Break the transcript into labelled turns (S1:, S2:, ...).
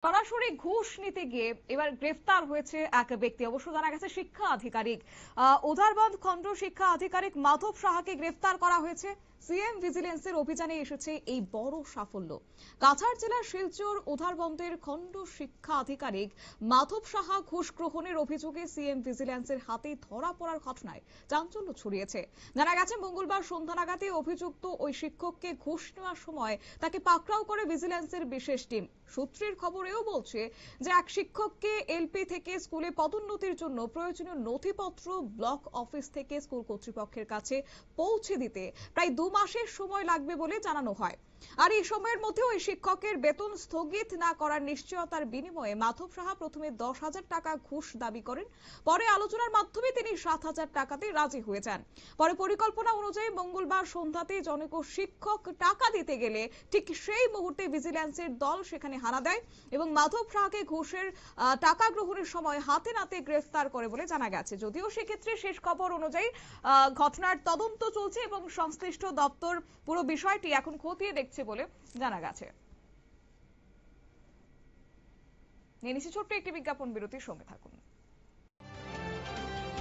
S1: সরাসরি ঘুষ নিতে গিয়ে এবার গ্রেফতার হয়েছে এক ব্যক্তি। অবশ্য জানা গেছে শিক্ষা আধিকারিক উধারবন্দ খণ্ড শিক্ষা আধিকারিক মাধব সাহাকে গ্রেফতার করা হয়েছে। সিএম ভিজিলেন্সের অভিযানে এসেছে এই বড় সাফল্য। কাছাড় জেলার শিলচর উধারবন্দের খণ্ড শিক্ষা আধিকারিক মাধব সাহা ঘুষ গ্রহণের অভিযোগে সিএম ভিজিলেন্সের হাতে ধরা পড়ার ঘটনায় চাঞ্চল্য ছড়িয়েছে। জানা গেছে মঙ্গলবার সন্ধ্যা নাগাদে অভিযুক্ত ওই শিক্ষককে ঘুষ নেওয়ার সময় তাকে পাকড়াও করে ভিজিলেন্সের বিশেষ টিম। সূত্রের খবরেও বলছে যে এক শিক্ষককে এলপি থেকে স্কুলে পদোন্নতির জন্য প্রয়োজনীয় নথিপত্র ব্লক অফিস থেকে স্কুল কর্তৃপক্ষের কাছে পৌঁছে দিতে প্রায় 2 মাসের সময় লাগবে বলে জানানো হয়। আর এই সময়ের মধ্যে ওই শিক্ষকের বেতন স্থগিত না করার নিশ্চয়তার বিনিময়ে মাধব সাহা প্রথমে 10,000 টাকা ঘুষ দাবি করেন। পরে আলোচনার মাধ্যমে তিনি 7,000 টাকাতে রাজি হয়ে যান। পরে পরিকল্পনা অনুযায়ী মঙ্গলবার সন্ধ্যাতে জনৈক শিক্ষক টাকা দিতে গেলে ঠিক সেই মুহূর্তে ভিজিল্যান্সের দল সেখানে হানা দেয় এবং মাধব সাহাকে ঘুষের টাকা গ্রহণের সময় হাতে নাতে গ্রেফতার করে বলে জানা গেছে। যদিও সেক্ষেত্রে শেষ খবর অনুযায়ী ঘটনার তদন্ত চলছে এবং সংশ্লিষ্ট দপ্তর পুরো বিষয়টি এখন খতিয়ে দেখছে বলে জানা গেছে। নিয়ে নিচ্ছি ছোট্ট একটি বিজ্ঞাপন বিরতির সঙ্গে থাকুন।